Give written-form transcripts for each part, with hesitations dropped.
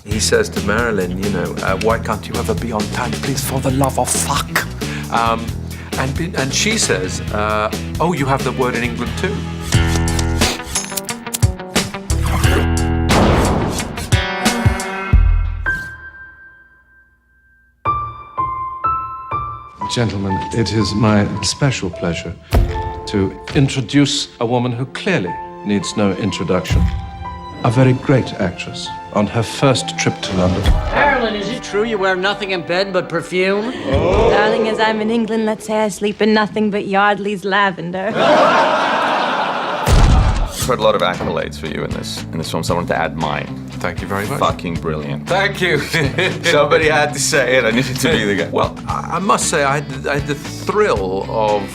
He says to Marilyn, why can't you ever be on time, please, for the love of fuck? And she says, oh, you have the word in England too. Gentlemen, it is my special pleasure to introduce a woman who clearly needs no introduction. A very great actress on her first trip to London. Marilyn, is it true you wear nothing in bed but perfume? Oh. Darling, as I'm in England, let's say I sleep in nothing but Yardley's lavender. I've heard a lot of accolades for you in this film, so I wanted to add mine. Thank you very much. Fucking brilliant. Thank you. Somebody had to say it. I needed to be the guy. Well, I must say I had the thrill of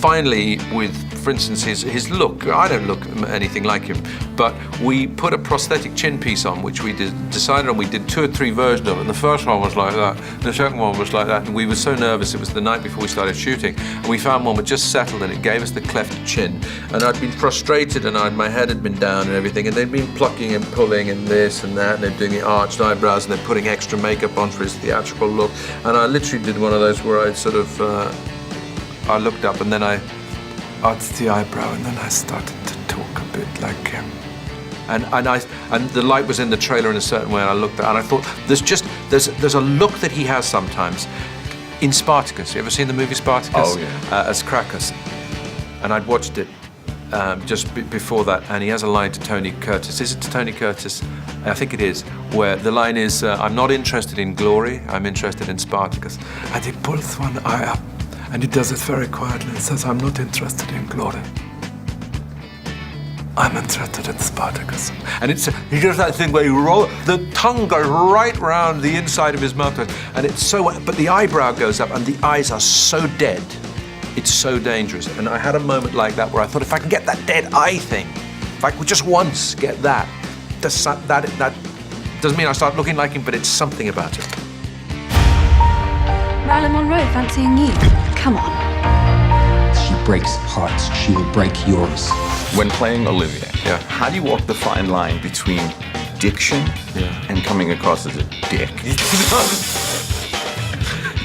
finally with, for instance, his look. I don't look anything like him, but we put a prosthetic chin piece on, which we decided on. We did 2 or 3 versions of it, and the first one was like that, the second one was like that, and we were so nervous. It was the night before we started shooting, and we found one that just settled, and it gave us the cleft chin. And I'd been frustrated, and my head had been down and everything, and they'd been plucking and pulling and this and that, and they're doing the arched eyebrows, and they're putting extra makeup on for his theatrical look. And I literally did one of those where I sort of, I looked up, and then I arched the eyebrow, and then I started to talk a bit like him. And the light was in the trailer in a certain way, and I looked at it, and I thought, there's a look that he has sometimes in Spartacus. You ever seen the movie Spartacus? Oh, yeah. As Crackus. And I'd watched it just before that, and he has a line to Tony Curtis. Is it to Tony Curtis? I think it is, where the line is, I'm not interested in glory, I'm interested in Spartacus. And he pulls one eye up, and he does it very quietly and says, I'm not interested in glory. I'm interested in Spartacus. And he does that thing where the tongue goes right round the inside of his mouth, and it's but the eyebrow goes up, and the eyes are so dead. It's so dangerous. And I had a moment like that where I thought, if I can get that dead eye thing, if I could just once get that doesn't mean I start looking like him, but it's something about it. Marilyn Monroe fancying you. Come on. She breaks hearts. She will break yours. When playing Olivia, Yeah. how do you walk the fine line between diction and coming across as a dick?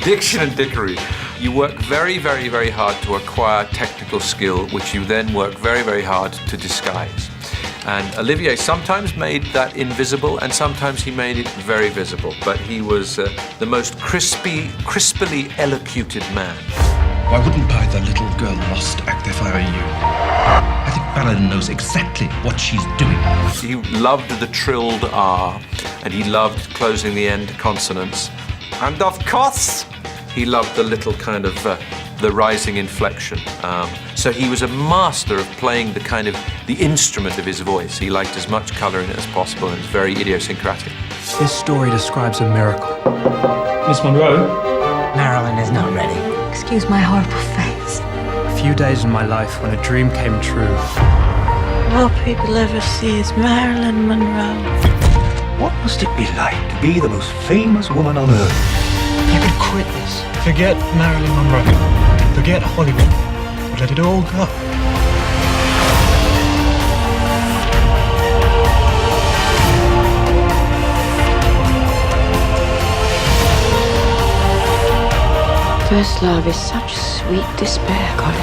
Diction and dickery. You work very, very, very hard to acquire technical skill, which you then work very, very hard to disguise. And Olivier sometimes made that invisible, and sometimes he made it very visible. But he was the most crispily elocuted man. I wouldn't buy the little girl lost act if I were you. I think Marilyn knows exactly what she's doing. He loved the trilled R, and he loved closing the end consonants. And of course, he loved the little kind of the rising inflection. So he was a master of playing the instrument of his voice. He liked as much color in it as possible, and it's very idiosyncratic. This story describes a miracle. Miss Monroe? Marilyn is not ready. Excuse my horrible face. A few days in my life when a dream came true. All people ever see is Marilyn Monroe. What must it be like to be the most famous woman on earth? You could quit this. Forget Marilyn Monroe. Forget Hollywood. Let it all go. First love is such sweet despair, Colin.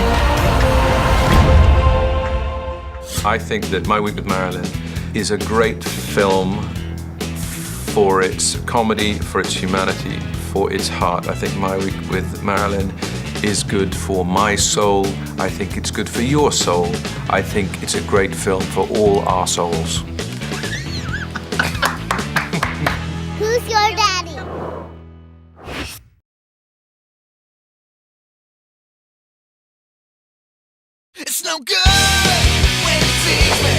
I think that My Week with Marilyn is a great film for its comedy, for its humanity, for its heart. I think My Week with Marilyn is good for my soul. I think it's good for your soul. I think it's a great film for all our souls. Who's your daddy? It's no good when you tease me.